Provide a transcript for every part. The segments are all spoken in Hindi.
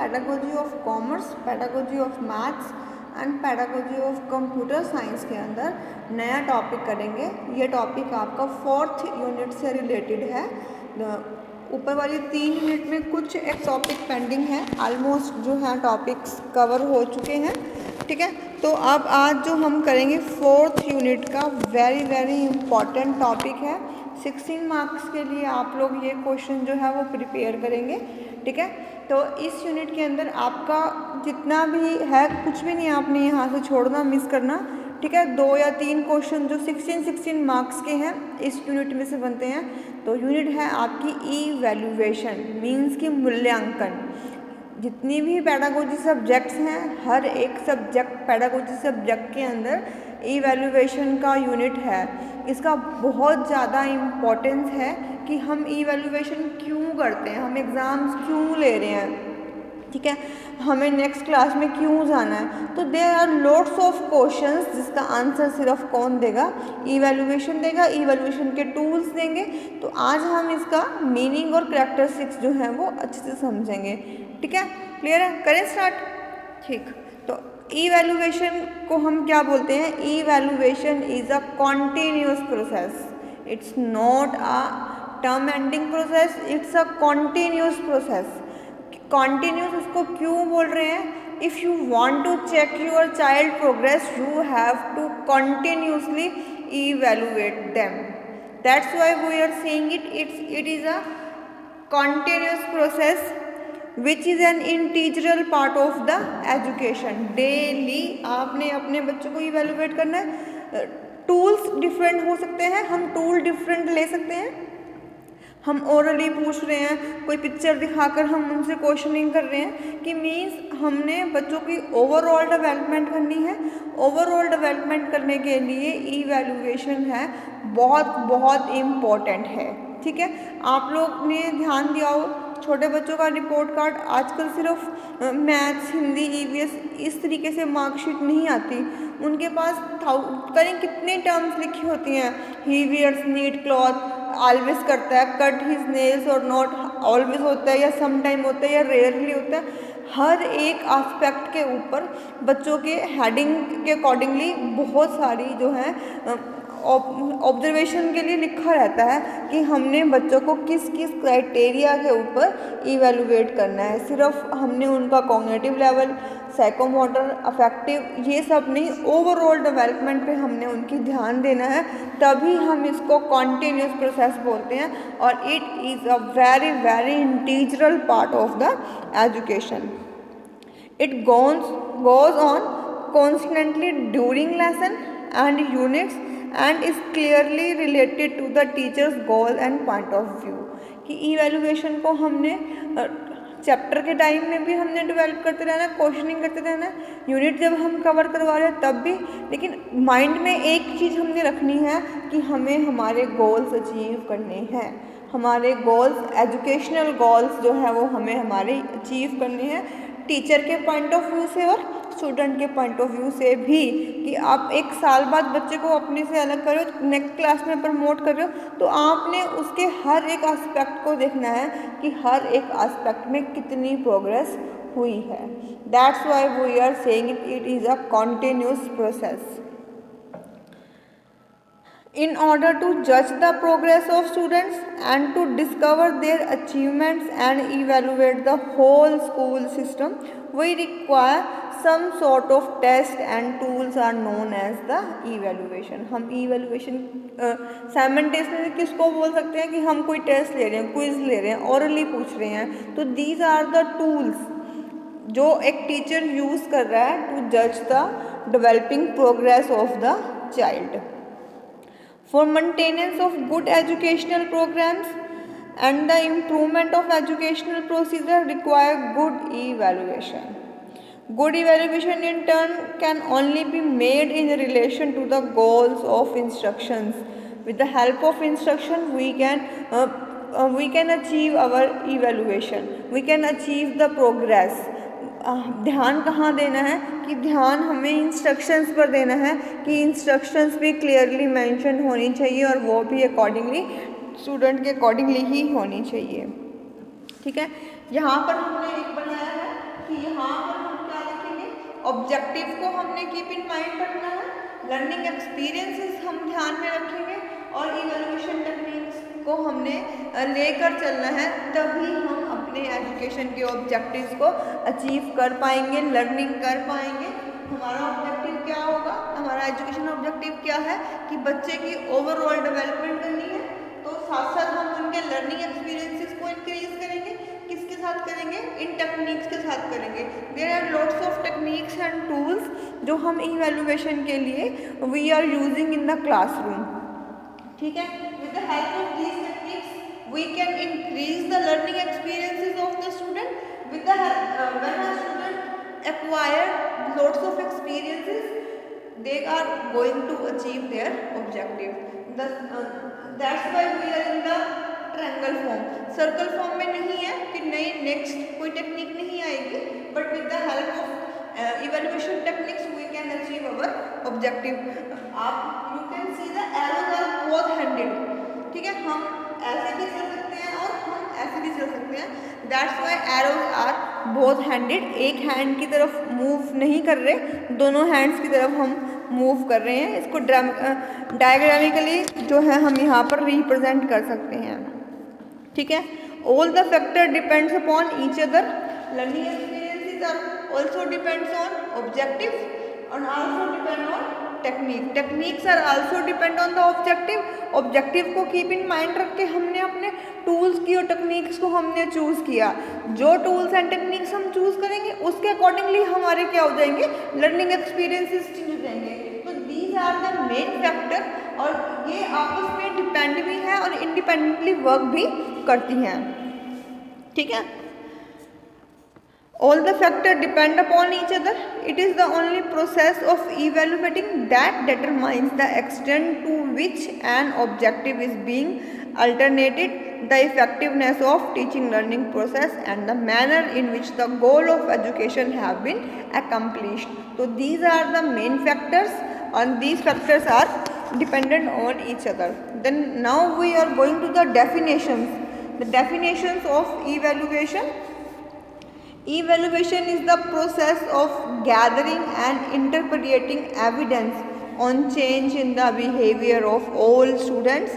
Pedagogy of commerce, pedagogy of maths and pedagogy of computer science के अंदर नया टॉपिक करेंगे। ये टॉपिक आपका 4th यूनिट से रिलेटेड है। ऊपर वाली 3 यूनिट में कुछ एक टॉपिक पेंडिंग है, ऑलमोस्ट जो है टॉपिक्स कवर हो चुके हैं, ठीक है। तो अब आज जो हम करेंगे 4th यूनिट का वेरी इम्पॉर्टेंट टॉपिक है। 16 मार्क्स के लिए आप लोग ये क्वेश्चन जो है वो प्रिपेयर करेंगे, ठीक है। तो इस यूनिट के अंदर आपका जितना भी है कुछ भी नहीं आपने यहाँ से छोड़ना, मिस करना, ठीक है। 2 या 3 क्वेश्चन जो 16 मार्क्स के हैं इस यूनिट में से बनते हैं। तो यूनिट है आपकी इवैल्यूएशन, मीन्स की मूल्यांकन। जितनी भी पैडागोजी सब्जेक्ट्स हैं, हर एक सब्जेक्ट पैडागोजी सब्जेक्ट के अंदर इवैल्यूएशन का यूनिट है। इसका बहुत ज़्यादा इम्पोर्टेंस है कि हम इवैल्यूएशन क्यों करते हैं, हम एग्ज़ाम्स क्यों ले रहे हैं, ठीक है, हमें नेक्स्ट क्लास में क्यों जाना है। तो there are lots of questions जिसका आंसर सिर्फ कौन देगा, इवैल्यूएशन देगा, इवैल्यूएशन के टूल्स देंगे। तो आज हम इसका मीनिंग और कैरेक्टरिस्टिक्स जो है वो अच्छे से समझेंगे, ठीक है। क्लियर है, करें स्टार्ट, ठीक। तो इवैल्यूएशन को हम क्या बोलते हैं, evaluation is a continuous process, it's not a term ending process, it's a continuous process. Continuous उसको क्यों बोल रहे हैं, if you want to check your child progress you have to continuously evaluate them, that's why we are saying it is a continuous process which is an integral part of the education. Daily आपने अपने बच्चों को इवैल्यूएट करना है। टूल्स डिफरेंट हो सकते हैं, हम टूल डिफरेंट ले सकते हैं। हम ओरली पूछ रहे हैं, कोई पिक्चर दिखाकर हम उनसे क्वेश्चनिंग कर रहे हैं कि मीन्स हमने बच्चों की ओवरऑल डेवलपमेंट करनी है। ओवरऑल डेवलपमेंट करने के लिए इवैल्यूएशन है बहुत इम्पॉर्टेंट है, ठीक है। आप लोग ने ध्यान दिया हो, छोटे बच्चों का रिपोर्ट कार्ड आजकल सिर्फ मैथ्स, हिंदी, ईवीएस इस तरीके से मार्कशीट नहीं आती। उनके पास करें कितने टर्म्स लिखी होती हैं, ही वियर्स नीट क्लॉथ, ऑलवेज करता है, कट हिज नेल्स और नॉट ऑलवेज होता है, या सम टाइम होता है, या रेयरली होता है। हर एक एस्पेक्ट के ऊपर बच्चों के हेडिंग के अकॉर्डिंगली बहुत सारी जो है ऑब्जर्वेशन के लिए लिखा रहता है कि हमने बच्चों को किस क्राइटेरिया के ऊपर इवैल्यूएट करना है। सिर्फ हमने उनका कॉग्निटिव लेवल, साइकोमोटर, अफेक्टिव ये सब नहीं, ओवरऑल डेवलपमेंट पे हमने उनकी ध्यान देना है, तभी हम इसको कॉन्टिन्यूस प्रोसेस बोलते हैं। और it is a very integral part of the education. It goes on constantly during lesson and units and is clearly related to the teacher's goal and point of view। कि इवैल्यूएशन को हमने चैप्टर के टाइम में भी हमने डेवलप करते रहना, क्वेश्चनिंग करते रहना, यूनिट जब हम कवर करवा रहे हैं तब भी। लेकिन माइंड में एक चीज़ हमने रखनी है कि हमें हमारे गोल्स अचीव करने हैं। हमारे गोल्स, एजुकेशनल गोल्स जो है वो हमें हमारे अचीव करने हैं, टीचर के पॉइंट ऑफ व्यू से और स्टूडेंट के पॉइंट ऑफ व्यू से भी। कि आप 1 साल बाद बच्चे को अपने से अलग कर रहे हो, नेक्स्ट क्लास में प्रमोट कर रहे हो, तो आपने उसके हर एक एस्पेक्ट को देखना है कि हर एक एस्पेक्ट में कितनी प्रोग्रेस हुई है। That's why we are saying it is a continuous process. In order to judge the progress of students and to discover their achievements and evaluate the whole school system, we require some sort of test and tools are known as the evaluation। हम evaluation simultaneously किसको बोल सकते हैं कि हम कोई टेस्ट ले रहे हैं, क्विज ले रहे हैं, orally पूछ रहे हैं। तो these are the tools जो एक टीचर यूज़ कर रहा है to judge the developing progress of the child। For maintenance of good educational programs and the improvement of educational procedure require good evaluation. Good evaluation in turn can only be made in relation to the goals of instructions. With the help of instruction we can achieve our evaluation, we can achieve the progress। ध्यान कहाँ देना है कि ध्यान हमें इंस्ट्रक्शंस पर देना है कि इंस्ट्रक्शंस भी क्लियरली मेंशन होनी चाहिए और वो भी अकॉर्डिंगली स्टूडेंट के अकॉर्डिंगली ही होनी चाहिए, ठीक है। यहाँ पर हमने एक बनाया है ऑब्जेक्टिव को हमने कीप इन माइंड रखना है, लर्निंग एक्सपीरियंसेस हम ध्यान में रखेंगे और इवैल्यूएशन टेक्निक्स को हमने लेकर चलना है, तभी हम अपने एजुकेशन के ऑब्जेक्टिव्स को अचीव कर पाएंगे, लर्निंग कर पाएंगे। हमारा ऑब्जेक्टिव क्या होगा, हमारा एजुकेशन ऑब्जेक्टिव क्या है कि बच्चे की ओवरऑल डेवलपमेंट करनी है, तो साथ साथ हम उनके लर्निंग एक्सपीरियंसेस को इंक्रीज करेंगे। किसके साथ करेंगे, इन टेक्निक्स के साथ करेंगे। There are lots of techniques and tools जो हम इवैल्यूएशन के लिए we are using in the classroom, ठीक है। With the help of these techniques we can increase the learning experiences of the student. With the help when a student acquire lots of experiences, they are going to achieve their objective. That's why we are in the triangle form. Circle form में नहीं है कि नहीं next कोई टेक्निक नहीं आएगी, but with the help of evaluation techniques we can achieve our objective. आप you can see the arrows are both handed, ठीक है। हम ऐसे भी चल सकते हैं और हम ऐसे भी चल सकते हैं। That's why arrows are both handed. एक हैंड की तरफ मूव नहीं कर रहे, दोनों हैंड्स की तरफ हम मूव कर रहे हैं। इसको डायग्रामिकली जो है हम यहाँ पर रिप्रेजेंट कर सकते हैं, ठीक है। All the factor depends upon each other. Learning experiences are also depends on objective and also depend on technique. Techniques are also depend on the objective. Objective को कीप इन माइंड रख के हमने अपने टूल्स की और टेक्निक्स को हमने चूज़ किया। जो टूल्स एंड टेक्निक्स हम चूज़ करेंगे उसके अकॉर्डिंगली हमारे क्या हो जाएंगे, लर्निंग एक्सपीरियंसेस चेंज हो जाएंगे। तो these are the main factor, और ये आपस में डिपेंड भी है और इंडिपेंडेंटली वर्क भी करती हैं, ठीक है। All the factors depend upon each other. It is the only process of evaluating that determines the extent to which an objective is being alternated, the effectiveness of teaching learning process and the manner in which the goal of education have been accomplished. So these are the main factors and these factors are dependent on each other. Then now we are going to the definitions. The definitions of evaluation. Evaluation is the process of gathering and interpreting evidence on change in the behavior of all students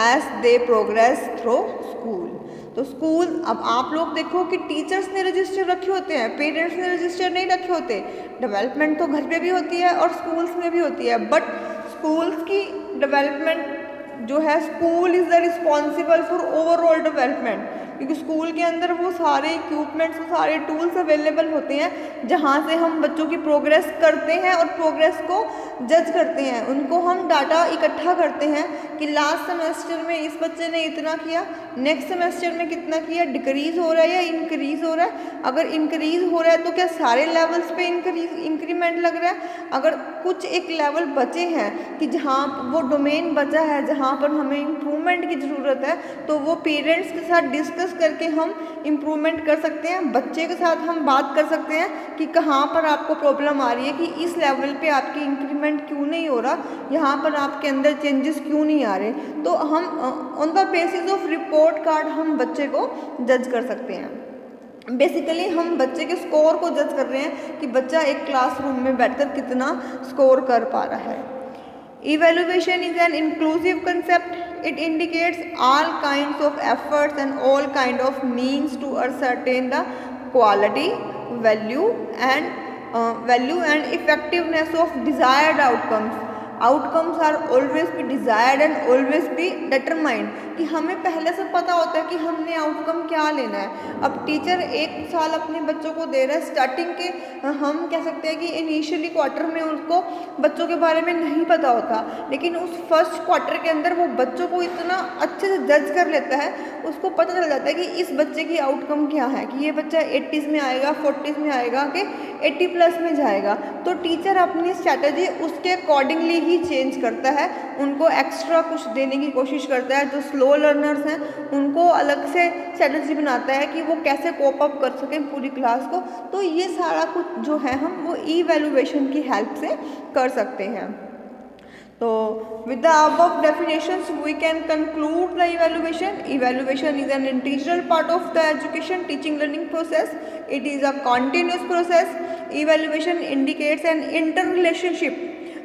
as they progress through school. तो स्कूल, अब आप लोग देखो कि टीचर्स ने रजिस्टर रखे होते हैं, पेरेंट्स ने रजिस्टर नहीं रखे होते। डेवलपमेंट तो घर पे भी होती है और स्कूल्स में भी होती है, बट स्कूल्स की डेवलपमेंट जो है, school is the responsible for overall development, क्योंकि स्कूल के अंदर वो सारे इक्विपमेंट्स, वो सारे टूल्स अवेलेबल होते हैं जहाँ से हम बच्चों की प्रोग्रेस करते हैं और प्रोग्रेस को जज करते हैं। उनको हम डाटा इकट्ठा करते हैं कि लास्ट सेमेस्टर में इस बच्चे ने इतना किया, नेक्स्ट सेमेस्टर में कितना किया, डिक्रीज़ हो रहा है या इंक्रीज़ हो रहा है। अगर इंक्रीज़ हो रहा है तो क्या सारे लेवल्स पे इंक्रीमेंट लग रहा है। अगर कुछ एक लेवल बचे हैं कि जहाँ वो डोमेन बचा है जहाँ पर हमें इम्प्रूवमेंट की ज़रूरत है, तो वो पेरेंट्स के साथ डिस्कस करके हम इम्प्रूवमेंट कर सकते हैं। बच्चे के साथ हम बात कर सकते हैं कि कहाँ पर आपको प्रॉब्लम आ रही है, कि इस लेवल पे आपकी इंक्रीमेंट क्यों नहीं हो रहा, यहाँ पर आपके अंदर चेंजेस क्यों नहीं आ रहे। तो हम on the basis of report card हम बच्चे को जज कर सकते हैं। बेसिकली हम बच्चे के स्कोर को जज कर रहे हैं कि बच्चा एक क्लासरूम में बैठकर कितना स्कोर कर पा रहा है। Evaluation is an inclusive concept. It indicates all kinds of efforts and all kind of means to ascertain the quality, value and effectiveness of desired outcomes. Outcomes are always be desired and always be determined. कि हमें पहले से पता होता है कि हमने आउटकम क्या लेना है। अब टीचर एक साल अपने बच्चों को दे रहा है, स्टार्टिंग के हम कह सकते हैं कि इनिशियली क्वार्टर में उनको बच्चों के बारे में नहीं पता होता, लेकिन उस फर्स्ट क्वार्टर के अंदर वो बच्चों को इतना अच्छे से जज कर लेता है, उसको पता चल जाता है कि इस बच्चे की आउटकम क्या है, कि ये बच्चा 80s में आएगा, 40s में आएगा, कि 80+ में जाएगा। तो टीचर अपनी स्ट्रैटेजी उसके अकॉर्डिंगली ही चेंज करता है, उनको एक्स्ट्रा कुछ देने की कोशिश करता है। जो स्लो लर्नर्स हैं उनको अलग से स्ट्रैटेजी बनाता है कि वो कैसे कोप अप कर सकें पूरी क्लास को। तो ये सारा कुछ जो है हम वो इवैल्यूएशन की हेल्प से कर सकते हैं। तो with the above definitions we can conclude the evaluation. Evaluation is an integral part of the education teaching learning process. It is a continuous process evaluation indicates an interrelationship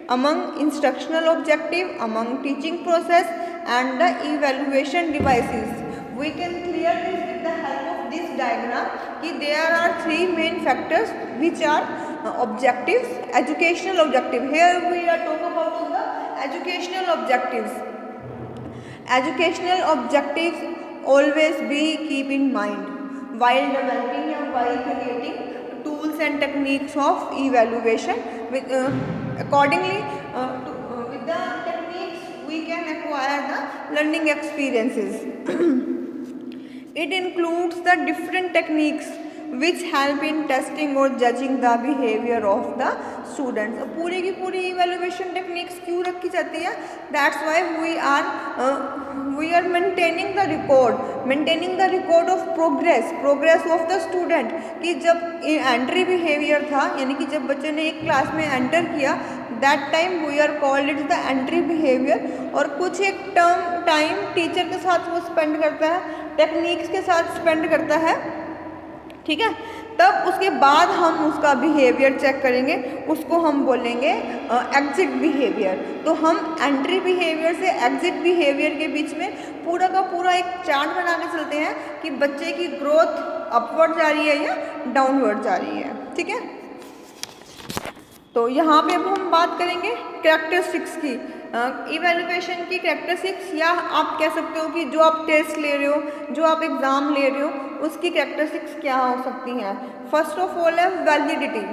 among instructional objective, among teaching process and the evaluation devices. We can clear this with the help of this diagram कि there are three main factors which are objectives, educational objective. Here we are talking about the educational objectives. Educational objectives always be keep in mind while developing and while creating tools and techniques of evaluation. Accordingly, with the techniques we can acquire the learning experiences. It includes the different techniques which help in testing or judging the behavior of the students. पूरी की पूरी evaluation techniques क्यों रखी जाती है? That's why we are maintaining the record of progress of the student. कि जब entry behavior था, यानी कि जब बच्चे ने एक क्लास में enter किया, that time we are called it the entry behavior. और कुछ एक टाइम टीचर के साथ वो स्पेंड करता है, टेक्निक्स के साथ स्पेंड करता है, ठीक है. तब उसके बाद हम उसका बिहेवियर चेक करेंगे, उसको हम बोलेंगे एग्जिट बिहेवियर. तो हम एंट्री बिहेवियर से एग्जिट बिहेवियर के बीच में पूरा का पूरा एक चार्ट बना के चलते हैं कि बच्चे की ग्रोथ अपवर्ड जा रही है या डाउनवर्ड जा रही है, ठीक है. तो यहाँ पे अब हम बात करेंगे कैरेक्टरिस्टिक्स की, इवैल्यूएशन की कैरेक्टरिस्टिक्स, या आप कह सकते हो कि जो आप टेस्ट ले रहे हो, जो आप एग्ज़ाम ले रहे हो, उसकी कैरेक्टरिस्टिक्स क्या हो सकती हैं. फर्स्ट ऑफ ऑल है वैलिडिटी,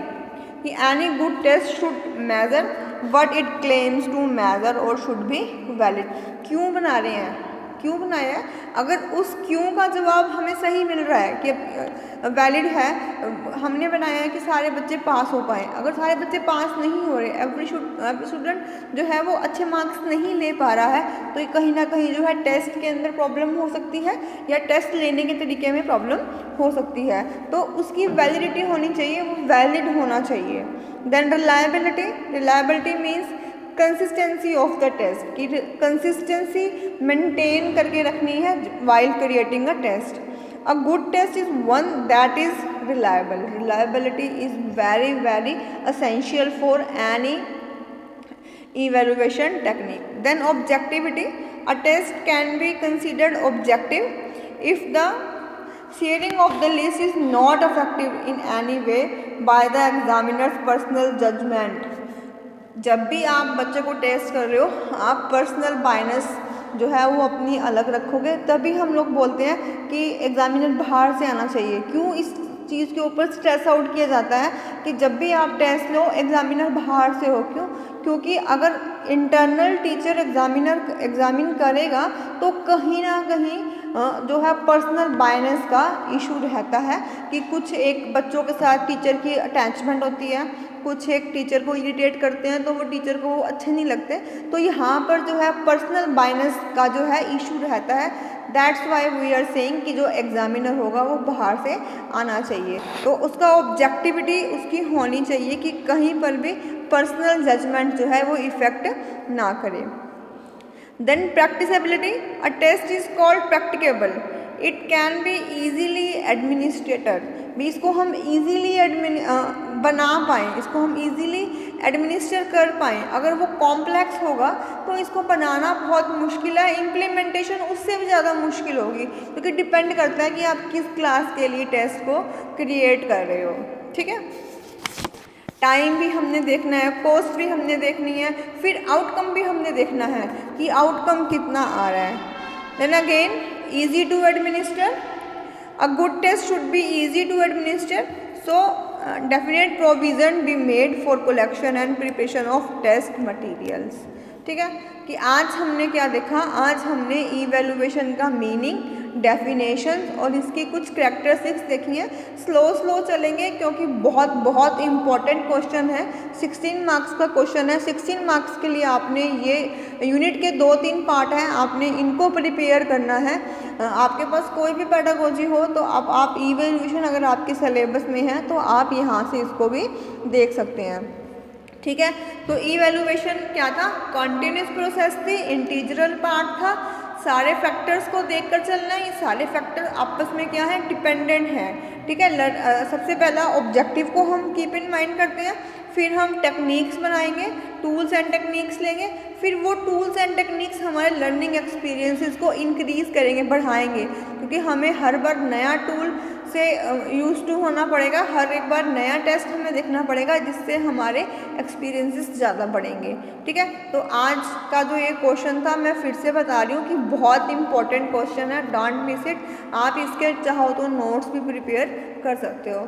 कि any good test should measure what it claims to measure और शुड बी वैलिड. क्यों बना रहे हैं, क्यों बनाया है? अगर उस क्यों का जवाब हमें सही मिल रहा है कि वैलिड है, हमने बनाया है कि सारे बच्चे पास हो पाएँ. अगर सारे बच्चे पास नहीं हो रहे, एवरी स्टूडेंट जो है वो अच्छे मार्क्स नहीं ले पा रहा है, तो कहीं ना कहीं जो है टेस्ट के अंदर प्रॉब्लम हो सकती है या टेस्ट लेने के तरीके में प्रॉब्लम हो सकती है. तो उसकी वैलिडिटी होनी चाहिए, वो वैलिड होना चाहिए. Then reliability means consistency of the test, कि कंसिस्टेंसी मेंटेन करके रखनी है while creating a test. A good test is one that is reliable. Reliability is very very essential for any evaluation technique. Then objectivity, a test can be considered objective if the sharing of the list is not effective in any way by the examiner's personal judgment. जब भी आप बच्चे को टेस्ट कर रहे हो, आप पर्सनल बायनस जो है वो अपनी अलग रखोगे, तभी हम लोग बोलते हैं कि एग्जामिनर बाहर से आना चाहिए. क्यों इस चीज़ के ऊपर स्ट्रेस आउट किया जाता है कि जब भी आप टेस्ट लो एग्जामिनर बाहर से हो? क्योंकि अगर इंटरनल टीचर एग्जामिन करेगा तो कहीं ना कहीं जो है पर्सनल बायनस का इशू रहता है कि कुछ एक बच्चों के साथ टीचर की अटैचमेंट होती है, कुछ एक टीचर को इरिटेट करते हैं तो वो टीचर को वो अच्छे नहीं लगते. तो यहाँ पर जो है पर्सनल बायनस का जो है इशू रहता है. That's why we are saying कि जो एग्जामिनर होगा वो बाहर से आना चाहिए. तो उसका ऑब्जेक्टिविटी उसकी होनी चाहिए कि कहीं पर भी पर्सनल जजमेंट जो है वो इफ़ेक्ट ना करे. Then practicability, a test is called practicable. It can be easily administrator, भी इसको हम ईजीली बना पाएँ, इसको हम ईजीली एडमिनिस्टर कर पाएँ. अगर वो कॉम्प्लेक्स होगा तो इसको बनाना बहुत मुश्किल है, इम्प्लीमेंटेशन उससे भी ज़्यादा मुश्किल होगी, क्योंकि डिपेंड करता है कि आप किस क्लास के लिए टेस्ट को क्रिएट कर रहे हो. ठीक है, टाइम भी हमने देखना है, कॉस्ट भी हमने देखनी है, फिर आउटकम भी हमने देखना है कि आउटकम कितना आ रहा है. Then again easy to administer, a good test should be easy to administer, so definite provision be made for collection and preparation of test materials. ठीक है, कि आज हमने क्या देखा, आज हमने इवैल्यूएशन का मीनिंग, डेफिनेशन और इसकी कुछ कैरेक्टरिस्टिक्स देखी हैं. स्लो चलेंगे क्योंकि बहुत इंपॉर्टेंट क्वेश्चन है. 16 मार्क्स का क्वेश्चन है. 16 मार्क्स के लिए आपने ये यूनिट के 2-3 पार्ट हैं, आपने इनको प्रिपेयर करना है. आपके पास कोई भी पेडागोजी हो तो आप इवैल्यूएशन अगर आपके सिलेबस में है तो आप यहाँ से इसको भी देख सकते हैं. ठीक है, तो इवैल्यूएशन क्या था, कॉन्टिन्यूस प्रोसेस थी, इंटीग्रल पार्ट था, सारे फैक्टर्स को देखकर चलना है। ये सारे फैक्टर आपस में क्या है, डिपेंडेंट है। ठीक है, सबसे पहला ऑब्जेक्टिव को हम कीप इन माइंड करते हैं, फिर हम टेक्निक्स बनाएंगे, टूल्स एंड टेक्निक्स लेंगे, फिर वो टूल्स एंड टेक्निक्स हमारे लर्निंग एक्सपीरियंसेस को इंक्रीज़ करेंगे, बढ़ाएंगे, क्योंकि हमें हर बार नया टूल से यूज टू होना पड़ेगा, हर एक बार नया टेस्ट हमें देखना पड़ेगा, जिससे हमारे एक्सपीरियंसेस ज़्यादा बढ़ेंगे। ठीक है, तो आज का जो ये क्वेश्चन था मैं फिर से बता रही हूँ कि बहुत इंपॉर्टेंट क्वेश्चन है, डोंट मिस इट। आप इसके चाहो तो नोट्स भी प्रिपेयर कर सकते हो।